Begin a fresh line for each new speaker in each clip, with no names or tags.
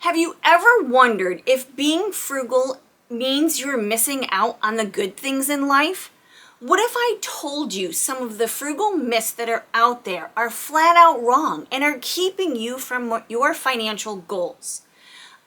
Have you ever wondered if being frugal means you're missing out on the good things in life? What if I told you some of the frugal myths that are out there are flat out wrong and are keeping you from your financial goals?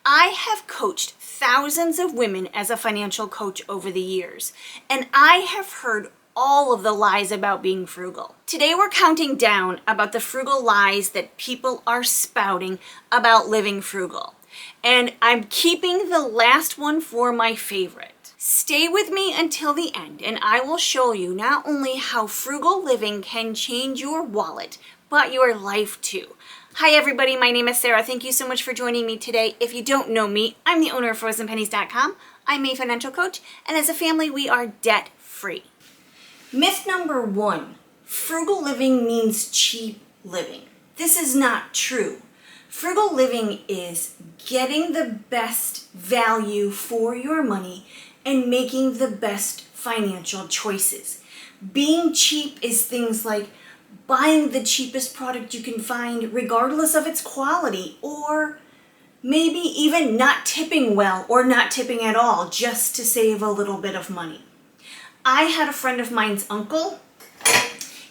I have coached thousands of women as a financial coach over the years, and I have heard all of the lies about being frugal. Today we're counting down about the frugal lies that people are spouting about living frugal. And I'm keeping the last one for my favorite. Stay with me until the end and I will show you not only how frugal living can change your wallet, but your life too. Hi everybody, my name is Sarah. Thank you so much for joining me today. If you don't know me, I'm the owner of FrozenPennies.com. I'm a financial coach, and as a family, we are debt-free. Myth number 1, frugal living means cheap living. This is not true. Frugal living is getting the best value for your money and making the best financial choices. Being cheap is things like buying the cheapest product you can find regardless of its quality, or maybe even not tipping well or not tipping at all just to save a little bit of money. I had a friend of mine's uncle.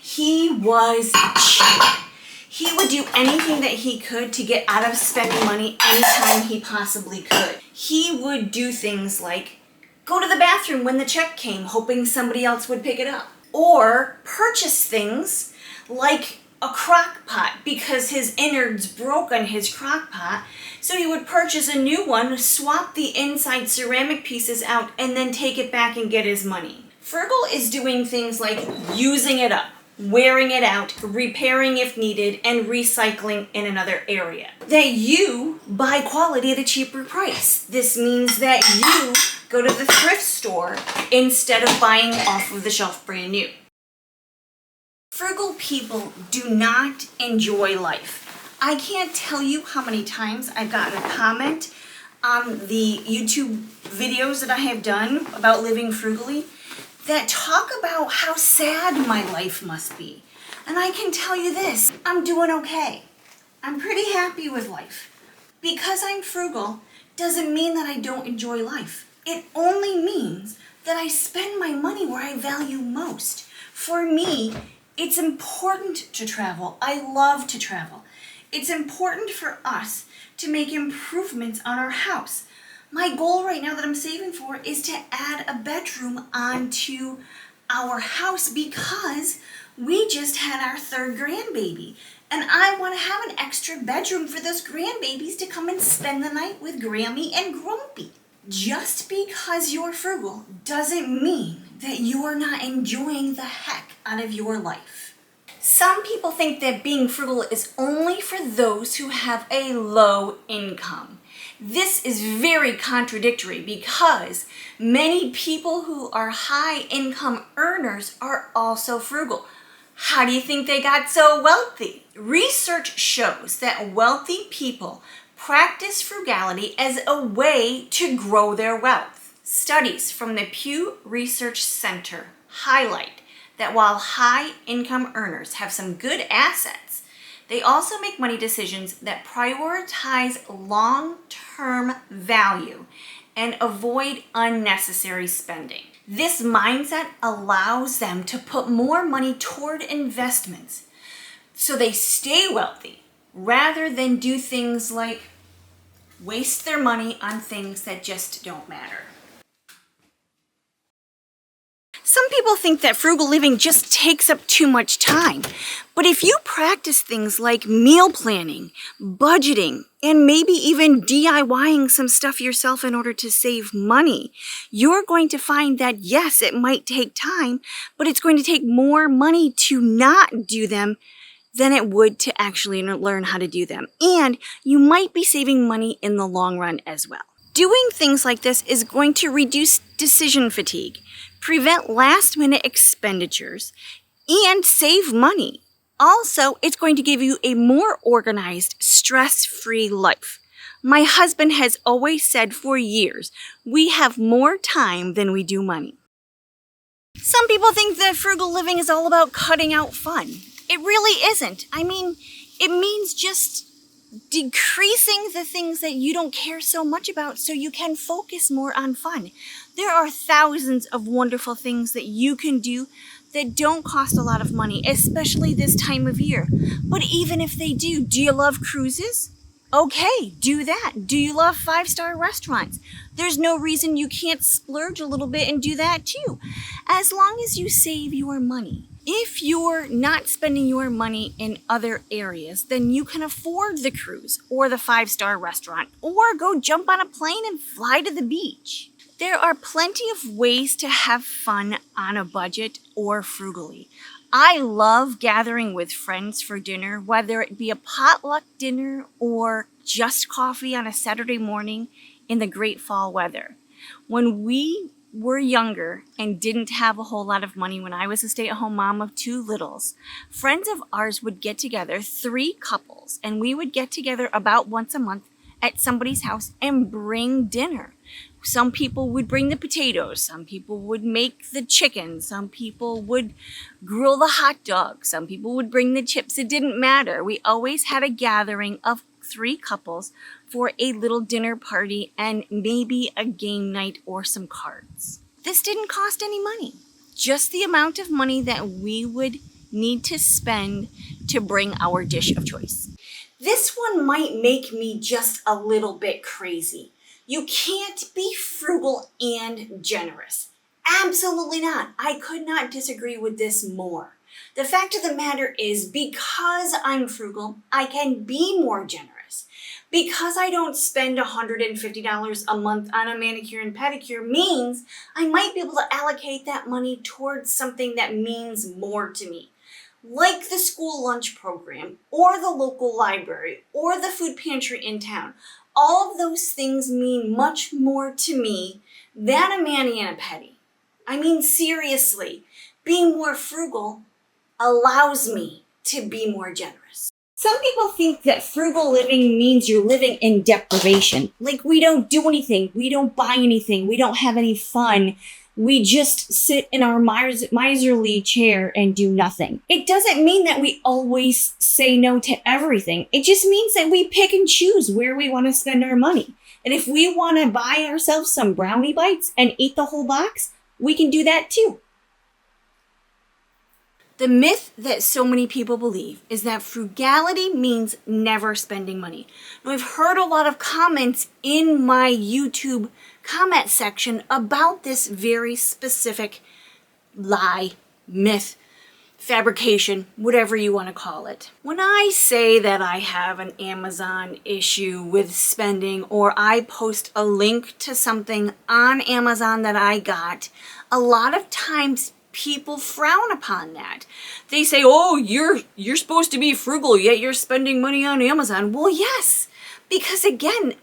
He was cheap. He would do anything that he could to get out of spending money anytime he possibly could. He would do things like go to the bathroom when the check came, hoping somebody else would pick it up. Or purchase things like a crock pot because his innards broke on his crock pot. So he would purchase a new one, swap the inside ceramic pieces out, and then take it back and get his money. Frugal is doing things like using it up, wearing it out, repairing if needed, and recycling in another area. That you buy quality at a cheaper price. This means that you go to the thrift store instead of buying off of the shelf brand new. Frugal people do not enjoy life. I can't tell you how many times I've gotten a comment on the YouTube videos that I have done about living frugally that talk about how sad my life must be. And I can tell you this, I'm doing okay. I'm pretty happy with life. Because I'm frugal doesn't mean that I don't enjoy life. It only means that I spend my money where I value most. For me, it's important to travel. I love to travel. It's important for us to make improvements on our house. My goal right now that I'm saving for is to add a bedroom onto our house because we just had our 3rd grandbaby. And I want to have an extra bedroom for those grandbabies to come and spend the night with Grammy and Grumpy. Just because you're frugal doesn't mean that you are not enjoying the heck out of your life. Some people think that being frugal is only for those who have a low income. This is very contradictory because many people who are high income earners are also frugal. How do you think they got so wealthy? Research shows that wealthy people practice frugality as a way to grow their wealth. Studies from the Pew Research Center highlight that while high income earners have some good assets, they also make money decisions that prioritize long-term value and avoid unnecessary spending. This mindset allows them to put more money toward investments so they stay wealthy rather than do things like waste their money on things that just don't matter. Some people think that frugal living just takes up too much time. But if you practice things like meal planning, budgeting, and maybe even DIYing some stuff yourself in order to save money, you're going to find that yes, it might take time, but it's going to take more money to not do them than it would to actually learn how to do them. And you might be saving money in the long run as well. Doing things like this is going to reduce decision fatigue, prevent last-minute expenditures, and save money. Also, it's going to give you a more organized, stress-free life. My husband has always said for years, we have more time than we do money. Some people think that frugal living is all about cutting out fun. It really isn't. I mean, it means just decreasing the things that you don't care so much about so you can focus more on fun. There are thousands of wonderful things that you can do that don't cost a lot of money, especially this time of year. But even if they do you love cruises? Okay, do that. Do you love 5-star restaurants? There's no reason you can't splurge a little bit and do that too, as long as you save your money. If you're not spending your money in other areas, then you can afford the cruise or the 5-star restaurant, or go jump on a plane and fly to the beach. There are plenty of ways to have fun on a budget or frugally. I love gathering with friends for dinner, whether it be a potluck dinner or just coffee on a Saturday morning in the great fall weather. When we were younger and didn't have a whole lot of money, when I was a stay-at-home mom of 2 littles, friends of ours would get together, 3 couples, and we would get together about once a month at somebody's house and bring dinner. Some people would bring the potatoes, some people would make the chicken, some people would grill the hot dog, some people would bring the chips. It didn't matter. We always had a gathering of 3 couples for a little dinner party and maybe a game night or some cards. This didn't cost any money, just the amount of money that we would need to spend to bring our dish of choice. This one might make me just a little bit crazy. You can't be frugal and generous. Absolutely not. I could not disagree with this more. The fact of the matter is, because I'm frugal, I can be more generous. Because I don't spend $150 a month on a manicure and pedicure means I might be able to allocate that money towards something that means more to me, like the school lunch program or the local library or the food pantry in town. All of those things mean much more to me than a mani and a pedi. I mean, seriously, being more frugal allows me to be more generous. Some people think that frugal living means you're living in deprivation. Like, we don't do anything, we don't buy anything, we don't have any fun. We just sit in our miserly chair and do nothing. It doesn't mean that we always say no to everything. It just means that we pick and choose where we want to spend our money. And if we want to buy ourselves some brownie bites and eat the whole box, we can do that too. The myth that so many people believe is that frugality means never spending money. Now, I've heard a lot of comments in my YouTube comment section about this very specific lie, myth, fabrication, whatever you want to call it. When I say that I have an Amazon issue with spending, or I post a link to something on Amazon that I got, a lot of times people frown upon that. They say, oh, you're supposed to be frugal, yet you're spending money on Amazon. Well, yes, because again,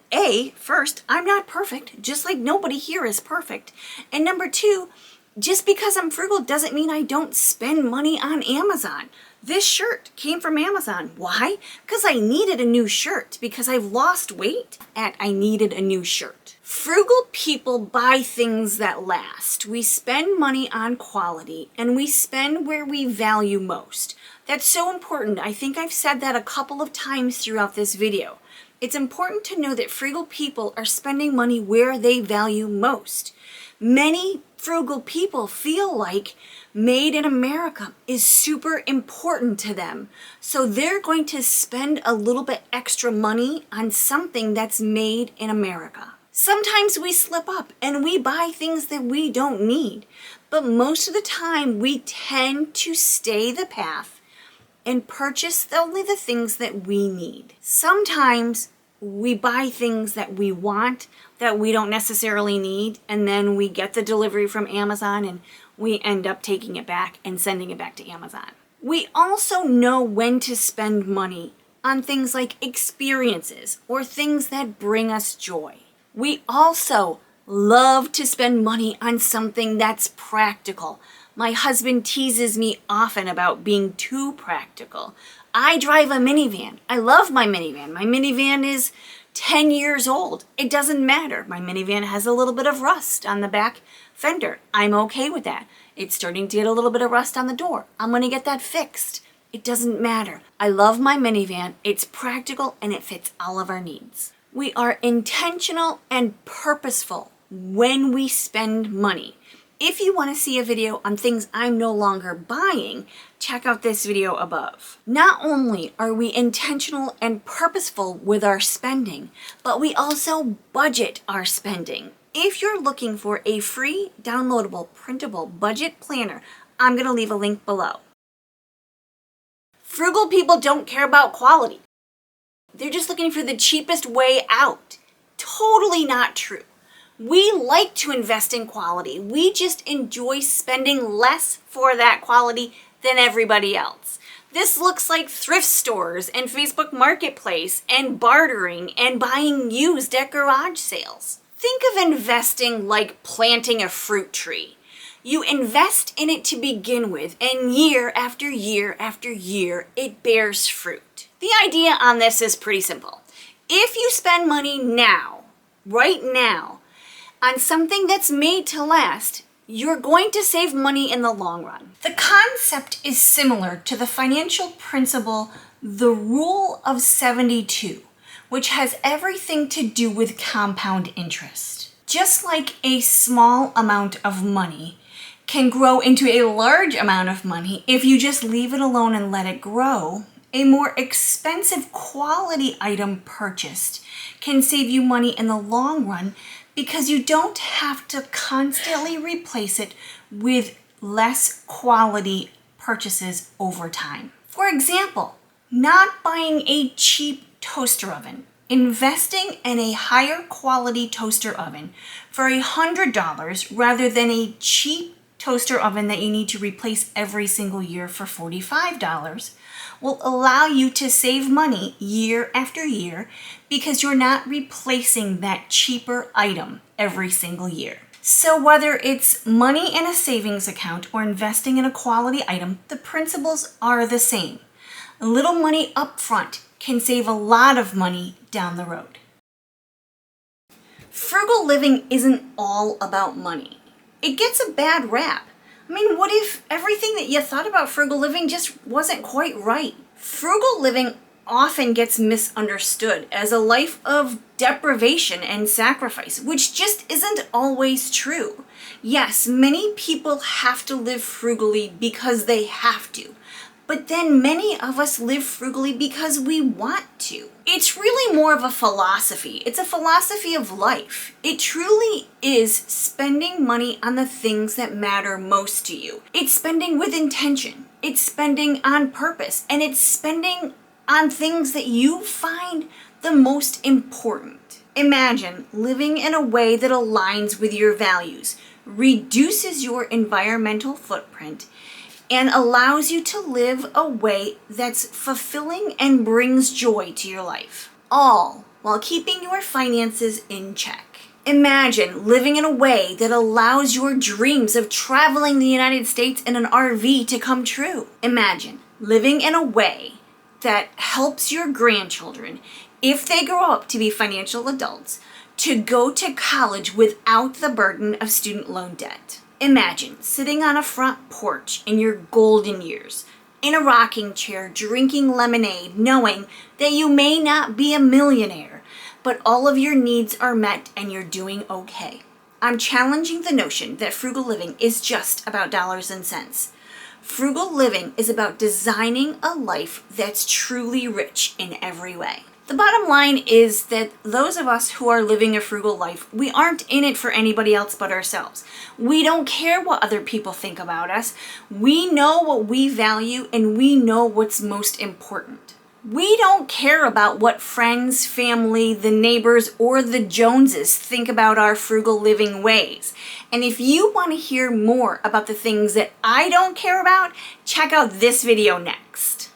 first, I'm not perfect, just like nobody here is perfect. And number 2, just because I'm frugal doesn't mean I don't spend money on Amazon. This shirt came from Amazon. Why? Because I needed a new shirt, because I've lost weight and I needed a new shirt. Frugal people buy things that last. We spend money on quality and we spend where we value most. That's so important. I think I've said that a couple of times throughout this video. It's important to know that frugal people are spending money where they value most. Many frugal people feel like made in America is super important to them. So they're going to spend a little bit extra money on something that's made in America. Sometimes we slip up and we buy things that we don't need. But most of the time we tend to stay the path and purchase only the things that we need. Sometimes we buy things that we want that we don't necessarily need, and then we get the delivery from Amazon and we end up taking it back and sending it back to Amazon. We also know when to spend money on things like experiences or things that bring us joy. We also love to spend money on something that's practical. My husband teases me often about being too practical. I drive a minivan. I love my minivan. My minivan is 10 years old. It doesn't matter. My minivan has a little bit of rust on the back fender. I'm okay with that. It's starting to get a little bit of rust on the door. I'm going to get that fixed. It doesn't matter. I love my minivan. It's practical and it fits all of our needs. We are intentional and purposeful when we spend money. If you want to see a video on things I'm no longer buying, check out this video above. Not only are we intentional and purposeful with our spending, but we also budget our spending. If you're looking for a free, downloadable, printable budget planner, I'm going to leave a link below. Frugal people don't care about quality. They're just looking for the cheapest way out. Totally not true. We like to invest in quality. We just enjoy spending less for that quality than everybody else. This looks like thrift stores and Facebook Marketplace and bartering and buying used at garage sales. Think of investing like planting a fruit tree. You invest in it to begin with, and year after year after year, it bears fruit. The idea on this is pretty simple. If you spend money now, right now, on something that's made to last, you're going to save money in the long run. The concept is similar to the financial principle, the Rule of 72, which has everything to do with compound interest. Just like a small amount of money can grow into a large amount of money if you just leave it alone and let it grow, a more expensive quality item purchased can save you money in the long run because you don't have to constantly replace it with less quality purchases over time. For example, not buying a cheap toaster oven, investing in a higher quality toaster oven for $100 rather than a cheap toaster oven that you need to replace every single year for $45 will allow you to save money year after year because you're not replacing that cheaper item every single year. So whether it's money in a savings account or investing in a quality item, the principles are the same. A little money up front can save a lot of money down the road. Frugal living isn't all about money. It gets a bad rap. I mean, what if everything that you thought about frugal living just wasn't quite right? Frugal living often gets misunderstood as a life of deprivation and sacrifice, which just isn't always true. Yes, many people have to live frugally because they have to, but then many of us live frugally because we want to. It's really more of a philosophy. It's a philosophy of life. It truly is spending money on the things that matter most to you. It's spending with intention. It's spending on purpose. And it's spending on things that you find the most important. Imagine living in a way that aligns with your values, reduces your environmental footprint, and allows you to live a way that's fulfilling and brings joy to your life, all while keeping your finances in check. Imagine living in a way that allows your dreams of traveling the United States in an RV to come true. Imagine living in a way that helps your grandchildren, if they grow up to be financial adults, to go to college without the burden of student loan debt. Imagine sitting on a front porch in your golden years, in a rocking chair, drinking lemonade, knowing that you may not be a millionaire, but all of your needs are met and you're doing okay. I'm challenging the notion that frugal living is just about dollars and cents. Frugal living is about designing a life that's truly rich in every way. The bottom line is that those of us who are living a frugal life, we aren't in it for anybody else but ourselves. We don't care what other people think about us. We know what we value and we know what's most important. We don't care about what friends, family, the neighbors, or the Joneses think about our frugal living ways. And if you want to hear more about the things that I don't care about, check out this video next.